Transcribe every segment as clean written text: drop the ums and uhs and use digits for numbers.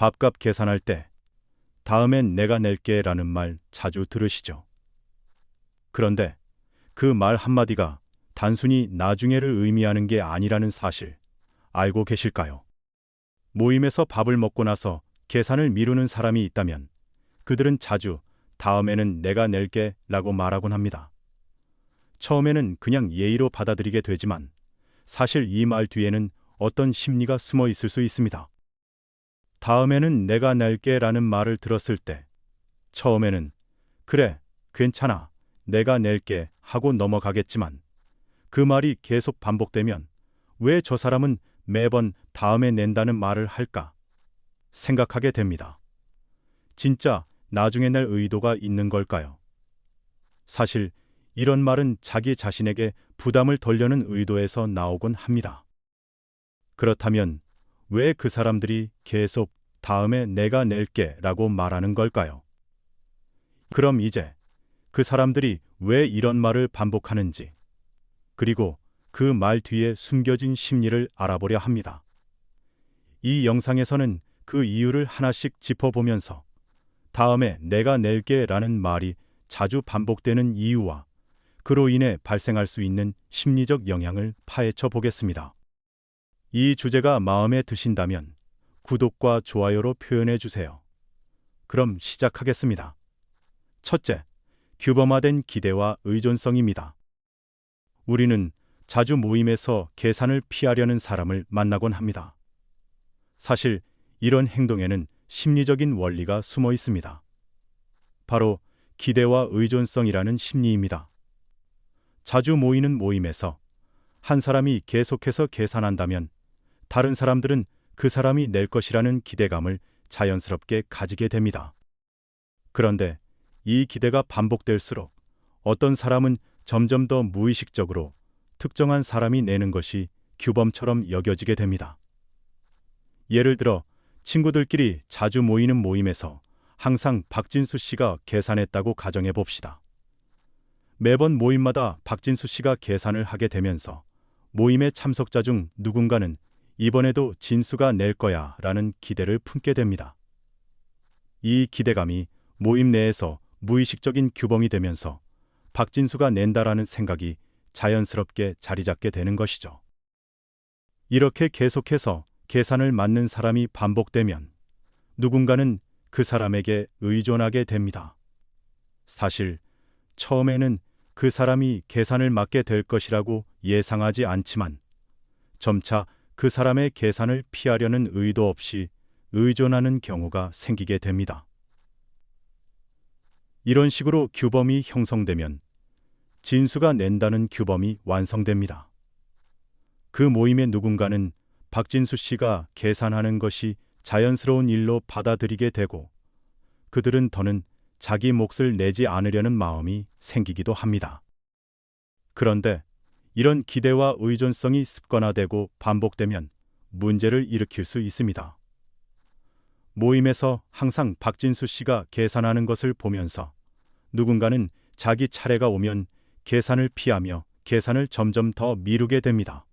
밥값 계산할 때 다음엔 내가 낼게 라는 말 자주 들으시죠? 그런데 그 말 한마디가 단순히 나중에를 의미하는 게 아니라는 사실 알고 계실까요? 모임에서 밥을 먹고 나서 계산을 미루는 사람이 있다면 그들은 자주 다음에는 내가 낼게 라고 말하곤 합니다. 처음에는 그냥 예의로 받아들이게 되지만 사실 이 말 뒤에는 어떤 심리가 숨어 있을 수 있습니다. 다음에는 내가 낼게 라는 말을 들었을 때 처음에는 그래, 괜찮아, 내가 낼게 하고 넘어가겠지만 그 말이 계속 반복되면 왜 저 사람은 매번 다음에 낸다는 말을 할까 생각하게 됩니다. 진짜 나중에 낼 의도가 있는 걸까요? 사실 이런 말은 자기 자신에게 부담을 덜려는 의도에서 나오곤 합니다. 그렇다면 왜 그 사람들이 계속 다음에 내가 낼게 라고 말하는 걸까요? 그럼 이제 그 사람들이 왜 이런 말을 반복하는지, 그리고 그 말 뒤에 숨겨진 심리를 알아보려 합니다. 이 영상에서는 그 이유를 하나씩 짚어보면서 다음에 내가 낼게 라는 말이 자주 반복되는 이유와 그로 인해 발생할 수 있는 심리적 영향을 파헤쳐 보겠습니다. 이 주제가 마음에 드신다면 구독과 좋아요로 표현해 주세요. 그럼 시작하겠습니다. 첫째, 규범화된 기대와 의존성입니다. 우리는 자주 모임에서 계산을 피하려는 사람을 만나곤 합니다. 사실 이런 행동에는 심리적인 원리가 숨어 있습니다. 바로 기대와 의존성이라는 심리입니다. 자주 모이는 모임에서 한 사람이 계속해서 계산한다면 다른 사람들은 그 사람이 낼 것이라는 기대감을 자연스럽게 가지게 됩니다. 그런데 이 기대가 반복될수록 어떤 사람은 점점 더 무의식적으로 특정한 사람이 내는 것이 규범처럼 여겨지게 됩니다. 예를 들어 친구들끼리 자주 모이는 모임에서 항상 박진수 씨가 계산했다고 가정해 봅시다. 매번 모임마다 박진수 씨가 계산을 하게 되면서 모임의 참석자 중 누군가는 이번에도 진수가 낼 거야 라는 기대를 품게 됩니다. 이 기대감이 모임 내에서 무의식적인 규범이 되면서 박진수가 낸다라는 생각이 자연스럽게 자리 잡게 되는 것이죠. 이렇게 계속해서 계산을 맞는 사람이 반복되면 누군가는 그 사람에게 의존하게 됩니다. 사실 처음에는 그 사람이 계산을 맞게 될 것이라고 예상하지 않지만 점차 그 사람의 계산을 피하려는 의도 없이 의존하는 경우가 생기게 됩니다. 이런 식으로 규범이 형성되면 진수가 낸다는 규범이 완성됩니다. 그 모임의 누군가는 박진수 씨가 계산하는 것이 자연스러운 일로 받아들이게 되고 그들은 더는 자기 몫을 내지 않으려는 마음이 생기기도 합니다. 그런데 이런 기대와 의존성이 습관화되고 반복되면 문제를 일으킬 수 있습니다. 모임에서 항상 박진수 씨가 계산하는 것을 보면서 누군가는 자기 차례가 오면 계산을 피하며 계산을 점점 더 미루게 됩니다.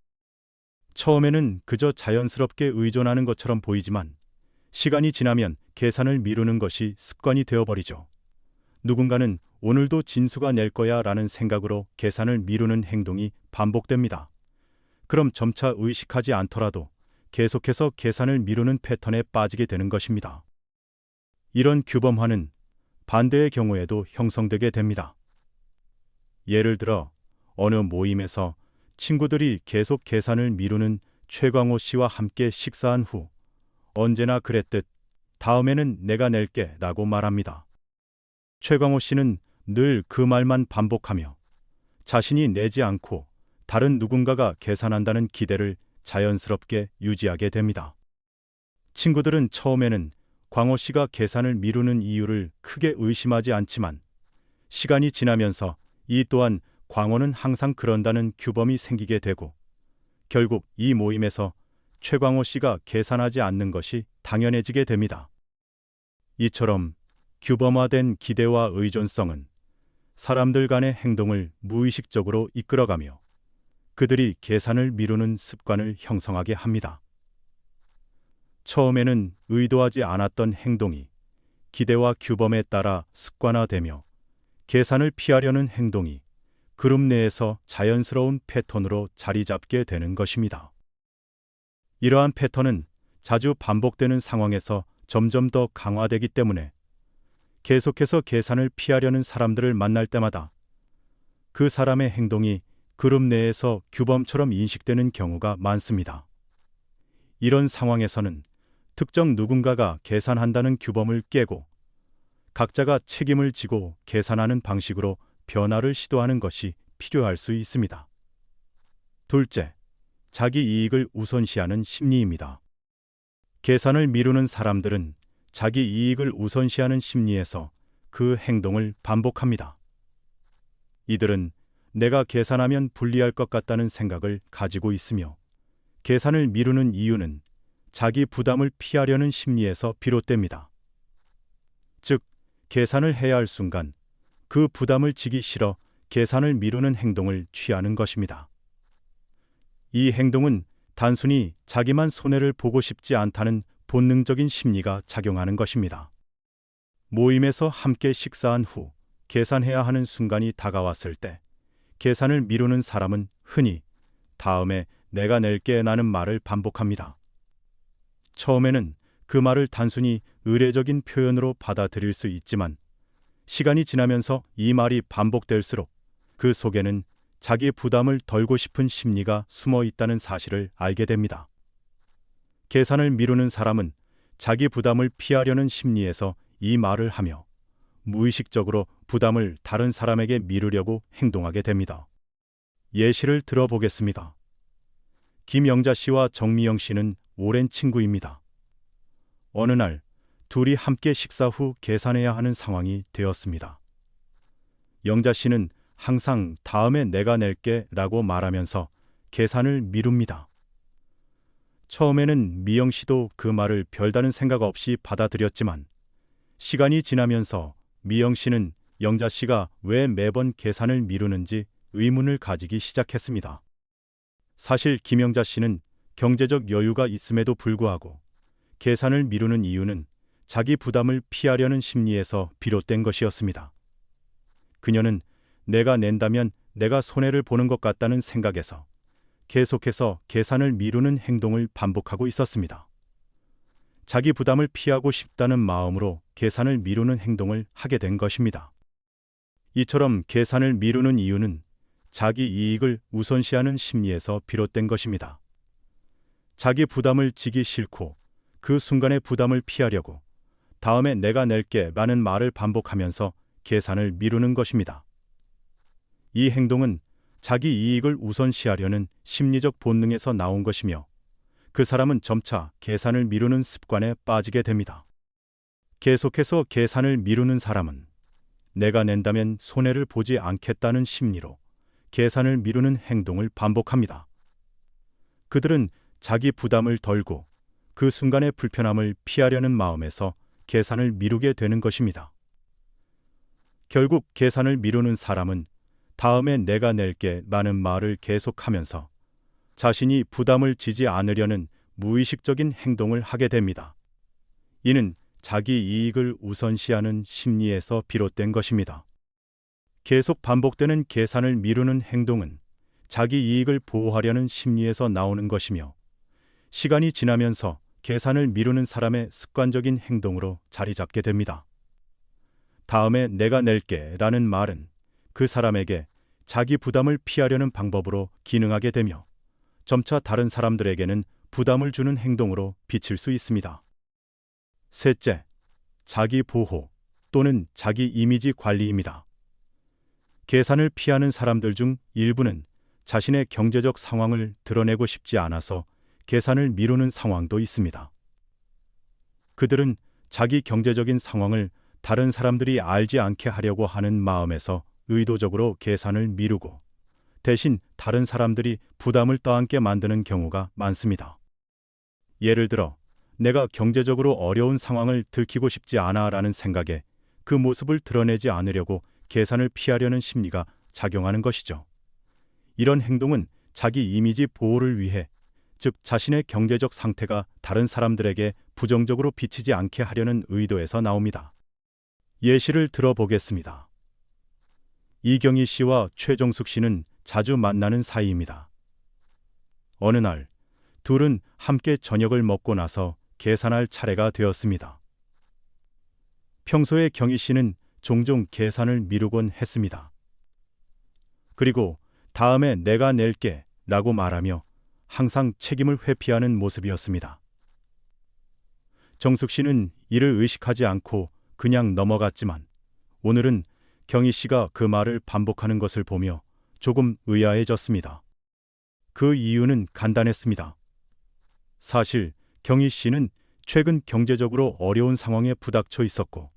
처음에는 그저 자연스럽게 의존하는 것처럼 보이지만 시간이 지나면 계산을 미루는 것이 습관이 되어버리죠. 누군가는 오늘도 진수가 낼 거야 라는 생각으로 계산을 미루는 행동이 반복됩니다. 그럼 점차 의식하지 않더라도 계속해서 계산을 미루는 패턴에 빠지게 되는 것입니다. 이런 규범화는 반대의 경우에도 형성되게 됩니다. 예를 들어 어느 모임에서 친구들이 계속 계산을 미루는 최광호 씨와 함께 식사한 후 언제나 그랬듯 다음에는 내가 낼게 라고 말합니다. 최광호 씨는 늘 그 말만 반복하며 자신이 내지 않고 다른 누군가가 계산한다는 기대를 자연스럽게 유지하게 됩니다. 친구들은 처음에는 광호 씨가 계산을 미루는 이유를 크게 의심하지 않지만 시간이 지나면서 이 또한 광호는 항상 그런다는 규범이 생기게 되고 결국 이 모임에서 최광호 씨가 계산하지 않는 것이 당연해지게 됩니다. 이처럼 규범화된 기대와 의존성은 사람들 간의 행동을 무의식적으로 이끌어가며 그들이 계산을 미루는 습관을 형성하게 합니다. 처음에는 의도하지 않았던 행동이 기대와 규범에 따라 습관화되며 계산을 피하려는 행동이 그룹 내에서 자연스러운 패턴으로 자리 잡게 되는 것입니다. 이러한 패턴은 자주 반복되는 상황에서 점점 더 강화되기 때문에 계속해서 계산을 피하려는 사람들을 만날 때마다 그 사람의 행동이 그룹 내에서 규범처럼 인식되는 경우가 많습니다. 이런 상황에서는 특정 누군가가 계산한다는 규범을 깨고 각자가 책임을 지고 계산하는 방식으로 변화를 시도하는 것이 필요할 수 있습니다. 둘째, 자기 이익을 우선시하는 심리입니다. 계산을 미루는 사람들은 자기 이익을 우선시하는 심리에서 그 행동을 반복합니다. 이들은 내가 계산하면 불리할 것 같다는 생각을 가지고 있으며 계산을 미루는 이유는 자기 부담을 피하려는 심리에서 비롯됩니다. 즉, 계산을 해야 할 순간 그 부담을 지기 싫어 계산을 미루는 행동을 취하는 것입니다. 이 행동은 단순히 자기만 손해를 보고 싶지 않다는 본능적인 심리가 작용하는 것입니다. 모임에서 함께 식사한 후 계산해야 하는 순간이 다가왔을 때 계산을 미루는 사람은 흔히 다음에 내가 낼게 라는 말을 반복합니다. 처음에는 그 말을 단순히 의례적인 표현으로 받아들일 수 있지만 시간이 지나면서 이 말이 반복될수록 그 속에는 자기 부담을 덜고 싶은 심리가 숨어 있다는 사실을 알게 됩니다. 계산을 미루는 사람은 자기 부담을 피하려는 심리에서 이 말을 하며 무의식적으로 부담을 다른 사람에게 미루려고 행동하게 됩니다. 예시를 들어보겠습니다. 김영자 씨와 정미영 씨는 오랜 친구입니다. 어느 날 둘이 함께 식사 후 계산해야 하는 상황이 되었습니다. 영자 씨는 항상 다음에 내가 낼게 라고 말하면서 계산을 미룹니다. 처음에는 미영 씨도 그 말을 별다른 생각 없이 받아들였지만 시간이 지나면서 미영 씨는 영자 씨가 왜 매번 계산을 미루는지 의문을 가지기 시작했습니다. 사실 김영자 씨는 경제적 여유가 있음에도 불구하고 계산을 미루는 이유는 자기 부담을 피하려는 심리에서 비롯된 것이었습니다. 그녀는 내가 낸다면 내가 손해를 보는 것 같다는 생각에서 계속해서 계산을 미루는 행동을 반복하고 있었습니다. 자기 부담을 피하고 싶다는 마음으로 계산을 미루는 행동을 하게 된 것입니다. 이처럼 계산을 미루는 이유는 자기 이익을 우선시하는 심리에서 비롯된 것입니다. 자기 부담을 지기 싫고 그 순간의 부담을 피하려고 다음에 내가 낼게 라는 말을 반복하면서 계산을 미루는 것입니다. 이 행동은 자기 이익을 우선시하려는 심리적 본능에서 나온 것이며 그 사람은 점차 계산을 미루는 습관에 빠지게 됩니다. 계속해서 계산을 미루는 사람은 내가 낸다면 손해를 보지 않겠다는 심리로 계산을 미루는 행동을 반복합니다. 그들은 자기 부담을 덜고 그 순간의 불편함을 피하려는 마음에서 계산을 미루게 되는 것입니다. 결국 계산을 미루는 사람은 다음에 내가 낼게 라는 말을 계속하면서 자신이 부담을 지지 않으려는 무의식적인 행동을 하게 됩니다. 이는 자기 이익을 우선시하는 심리에서 비롯된 것입니다. 계속 반복되는 계산을 미루는 행동은 자기 이익을 보호하려는 심리에서 나오는 것이며 시간이 지나면서 계산을 미루는 사람의 습관적인 행동으로 자리 잡게 됩니다. 다음에 내가 낼게 라는 말은 그 사람에게 자기 부담을 피하려는 방법으로 기능하게 되며 점차 다른 사람들에게는 부담을 주는 행동으로 비칠 수 있습니다. 셋째, 자기 보호 또는 자기 이미지 관리입니다. 계산을 피하는 사람들 중 일부는 자신의 경제적 상황을 드러내고 싶지 않아서 계산을 미루는 상황도 있습니다. 그들은 자기 경제적인 상황을 다른 사람들이 알지 않게 하려고 하는 마음에서 의도적으로 계산을 미루고 대신 다른 사람들이 부담을 떠안게 만드는 경우가 많습니다. 예를 들어, 내가 경제적으로 어려운 상황을 들키고 싶지 않아라는 생각에 그 모습을 드러내지 않으려고 계산을 피하려는 심리가 작용하는 것이죠. 이런 행동은 자기 이미지 보호를 위해 즉 자신의 경제적 상태가 다른 사람들에게 부정적으로 비치지 않게 하려는 의도에서 나옵니다. 예시를 들어보겠습니다. 이경희 씨와 최종숙 씨는 자주 만나는 사이입니다. 어느 날 둘은 함께 저녁을 먹고 나서 계산할 차례가 되었습니다. 평소에 경희 씨는 종종 계산을 미루곤 했습니다. 그리고 다음에 내가 낼게 라고 말하며 항상 책임을 회피하는 모습이었습니다. 정숙 씨는 이를 의식하지 않고 그냥 넘어갔지만 오늘은 경희 씨가 그 말을 반복하는 것을 보며 조금 의아해졌습니다. 그 이유는 간단했습니다. 사실 경희 씨는 최근 경제적으로 어려운 상황에 부닥쳐 있었고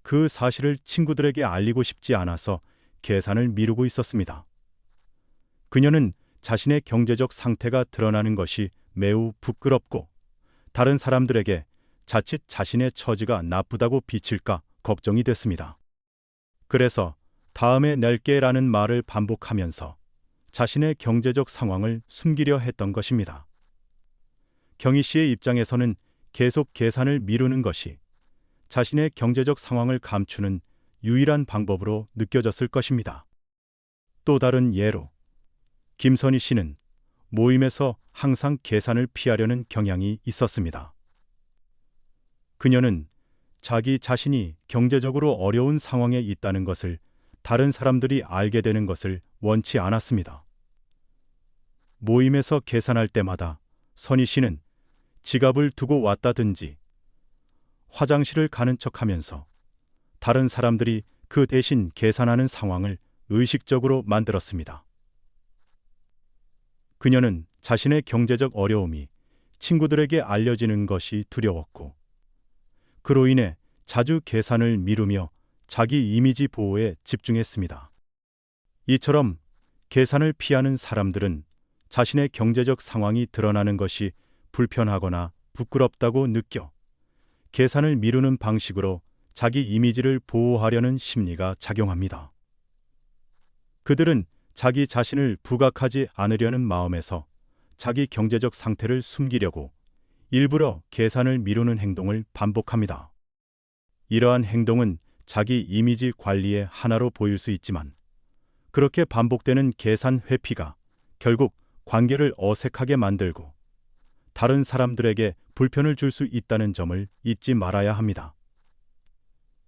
그 사실을 친구들에게 알리고 싶지 않아서 계산을 미루고 있었습니다. 그녀는 자신의 경제적 상태가 드러나는 것이 매우 부끄럽고 다른 사람들에게 자칫 자신의 처지가 나쁘다고 비칠까 걱정이 됐습니다. 그래서 다음에 낼게라는 말을 반복하면서 자신의 경제적 상황을 숨기려 했던 것입니다. 경희 씨의 입장에서는 계속 계산을 미루는 것이 자신의 경제적 상황을 감추는 유일한 방법으로 느껴졌을 것입니다. 또 다른 예로 김선희 씨는 모임에서 항상 계산을 피하려는 경향이 있었습니다. 그녀는 자기 자신이 경제적으로 어려운 상황에 있다는 것을 다른 사람들이 알게 되는 것을 원치 않았습니다. 모임에서 계산할 때마다 선희 씨는 지갑을 두고 왔다든지 화장실을 가는 척하면서 다른 사람들이 그 대신 계산하는 상황을 의식적으로 만들었습니다. 그녀는 자신의 경제적 어려움이 친구들에게 알려지는 것이 두려웠고 그로 인해 자주 계산을 미루며 자기 이미지 보호에 집중했습니다. 이처럼 계산을 피하는 사람들은 자신의 경제적 상황이 드러나는 것이 불편하거나 부끄럽다고 느껴 계산을 미루는 방식으로 자기 이미지를 보호하려는 심리가 작용합니다. 그들은 자기 자신을 부각하지 않으려는 마음에서 자기 경제적 상태를 숨기려고 일부러 계산을 미루는 행동을 반복합니다. 이러한 행동은 자기 이미지 관리의 하나로 보일 수 있지만 그렇게 반복되는 계산 회피가 결국 관계를 어색하게 만들고 다른 사람들에게 불편을 줄 수 있다는 점을 잊지 말아야 합니다.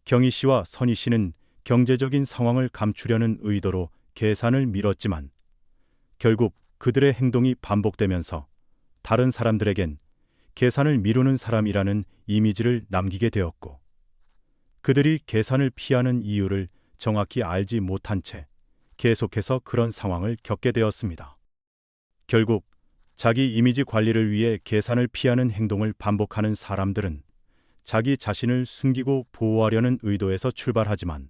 경희 씨와 선희 씨는 경제적인 상황을 감추려는 의도로 계산을 미뤘지만 결국 그들의 행동이 반복되면서 다른 사람들에겐 계산을 미루는 사람이라는 이미지를 남기게 되었고 그들이 계산을 피하는 이유를 정확히 알지 못한 채 계속해서 그런 상황을 겪게 되었습니다. 결국 자기 이미지 관리를 위해 계산을 피하는 행동을 반복하는 사람들은 자기 자신을 숨기고 보호하려는 의도에서 출발하지만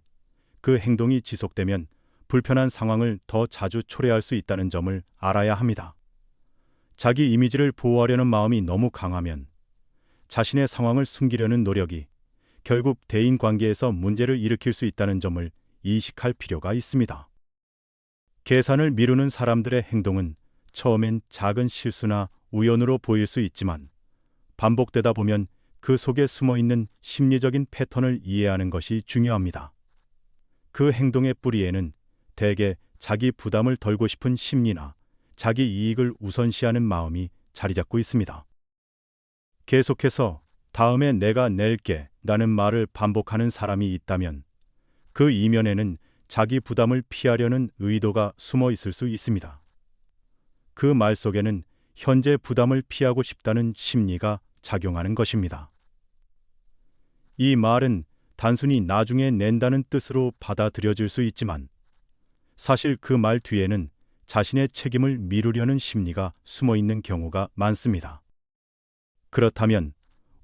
그 행동이 지속되면 불편한 상황을 더 자주 초래할 수 있다는 점을 알아야 합니다. 자기 이미지를 보호하려는 마음이 너무 강하면 자신의 상황을 숨기려는 노력이 결국 대인 관계에서 문제를 일으킬 수 있다는 점을 인식할 필요가 있습니다. 계산을 미루는 사람들의 행동은 처음엔 작은 실수나 우연으로 보일 수 있지만 반복되다 보면 그 속에 숨어 있는 심리적인 패턴을 이해하는 것이 중요합니다. 그 행동의 뿌리에는 대개 자기 부담을 덜고 싶은 심리나 자기 이익을 우선시하는 마음이 자리 잡고 있습니다. 계속해서 다음에 내가 낼게 라는 말을 반복하는 사람이 있다면 그 이면에는 자기 부담을 피하려는 의도가 숨어 있을 수 있습니다. 그 말 속에는 현재 부담을 피하고 싶다는 심리가 작용하는 것입니다. 이 말은 단순히 나중에 낸다는 뜻으로 받아들여질 수 있지만 사실 그 말 뒤에는 자신의 책임을 미루려는 심리가 숨어 있는 경우가 많습니다. 그렇다면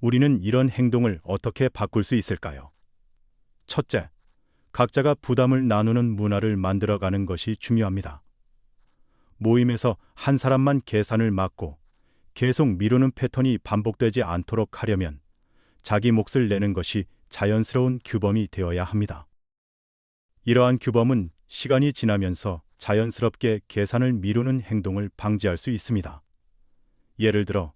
우리는 이런 행동을 어떻게 바꿀 수 있을까요? 첫째, 각자가 부담을 나누는 문화를 만들어가는 것이 중요합니다. 모임에서 한 사람만 계산을 맡고 계속 미루는 패턴이 반복되지 않도록 하려면 자기 몫을 내는 것이 자연스러운 규범이 되어야 합니다. 이러한 규범은 시간이 지나면서 자연스럽게 계산을 미루는 행동을 방지할 수 있습니다. 예를 들어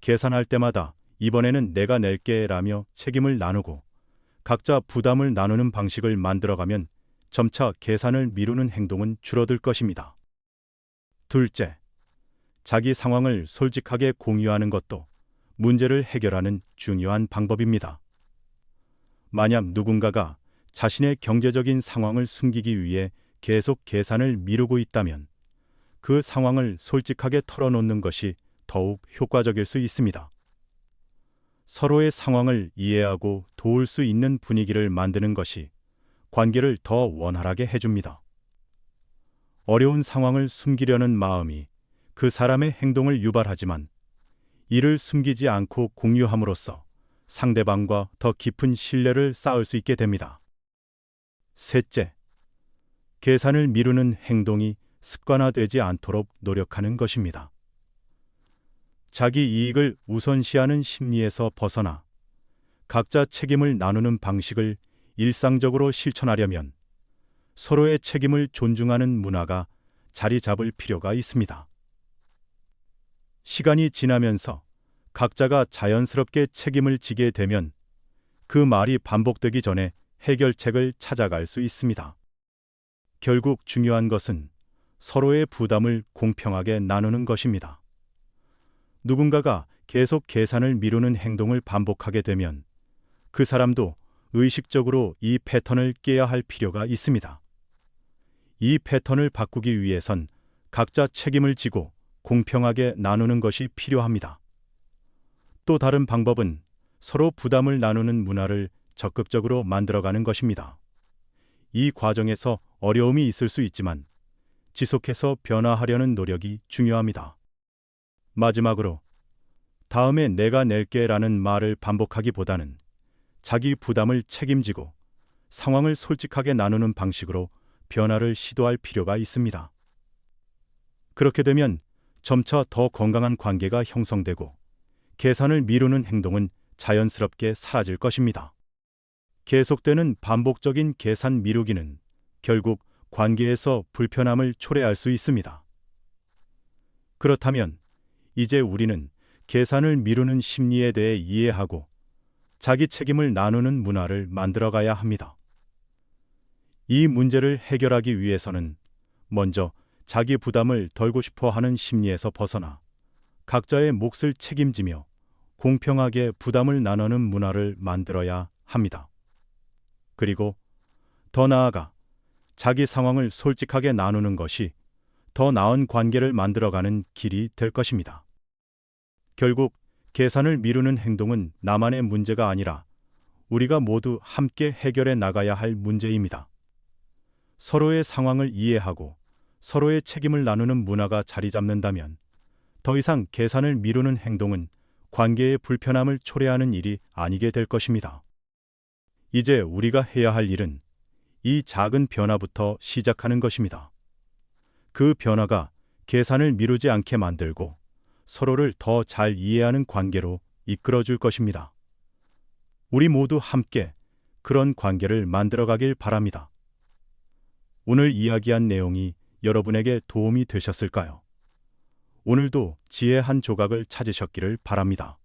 계산할 때마다 이번에는 내가 낼게 라며 책임을 나누고 각자 부담을 나누는 방식을 만들어가면 점차 계산을 미루는 행동은 줄어들 것입니다. 둘째, 자기 상황을 솔직하게 공유하는 것도 문제를 해결하는 중요한 방법입니다. 만약 누군가가 자신의 경제적인 상황을 숨기기 위해 계속 계산을 미루고 있다면 그 상황을 솔직하게 털어놓는 것이 더욱 효과적일 수 있습니다. 서로의 상황을 이해하고 도울 수 있는 분위기를 만드는 것이 관계를 더 원활하게 해줍니다. 어려운 상황을 숨기려는 마음이 그 사람의 행동을 유발하지만 이를 숨기지 않고 공유함으로써 상대방과 더 깊은 신뢰를 쌓을 수 있게 됩니다. 셋째, 계산을 미루는 행동이 습관화되지 않도록 노력하는 것입니다. 자기 이익을 우선시하는 심리에서 벗어나 각자 책임을 나누는 방식을 일상적으로 실천하려면 서로의 책임을 존중하는 문화가 자리 잡을 필요가 있습니다. 시간이 지나면서 각자가 자연스럽게 책임을 지게 되면 그 말이 반복되기 전에 해결책을 찾아갈 수 있습니다. 결국 중요한 것은 서로의 부담을 공평하게 나누는 것입니다. 누군가가 계속 계산을 미루는 행동을 반복하게 되면 그 사람도 의식적으로 이 패턴을 깨야 할 필요가 있습니다. 이 패턴을 바꾸기 위해선 각자 책임을 지고 공평하게 나누는 것이 필요합니다. 또 다른 방법은 서로 부담을 나누는 문화를 적극적으로 만들어가는 것입니다. 이 과정에서 어려움이 있을 수 있지만 지속해서 변화하려는 노력이 중요합니다. 마지막으로 다음에 내가 낼게 라는 말을 반복하기보다는 자기 부담을 책임지고 상황을 솔직하게 나누는 방식으로 변화를 시도할 필요가 있습니다. 그렇게 되면 점차 더 건강한 관계가 형성되고 계산을 미루는 행동은 자연스럽게 사라질 것입니다. 계속되는 반복적인 계산 미루기는 결국 관계에서 불편함을 초래할 수 있습니다. 그렇다면 이제 우리는 계산을 미루는 심리에 대해 이해하고 자기 책임을 나누는 문화를 만들어가야 합니다. 이 문제를 해결하기 위해서는 먼저 자기 부담을 덜고 싶어 하는 심리에서 벗어나 각자의 몫을 책임지며 공평하게 부담을 나누는 문화를 만들어야 합니다. 그리고 더 나아가 자기 상황을 솔직하게 나누는 것이 더 나은 관계를 만들어가는 길이 될 것입니다. 결국 계산을 미루는 행동은 나만의 문제가 아니라 우리가 모두 함께 해결해 나가야 할 문제입니다. 서로의 상황을 이해하고 서로의 책임을 나누는 문화가 자리 잡는다면 더 이상 계산을 미루는 행동은 관계의 불편함을 초래하는 일이 아니게 될 것입니다. 이제 우리가 해야 할 일은 이 작은 변화부터 시작하는 것입니다. 그 변화가 계산을 미루지 않게 만들고 서로를 더 잘 이해하는 관계로 이끌어 줄 것입니다. 우리 모두 함께 그런 관계를 만들어가길 바랍니다. 오늘 이야기한 내용이 여러분에게 도움이 되셨을까요? 오늘도 지혜 한 조각을 찾으셨기를 바랍니다.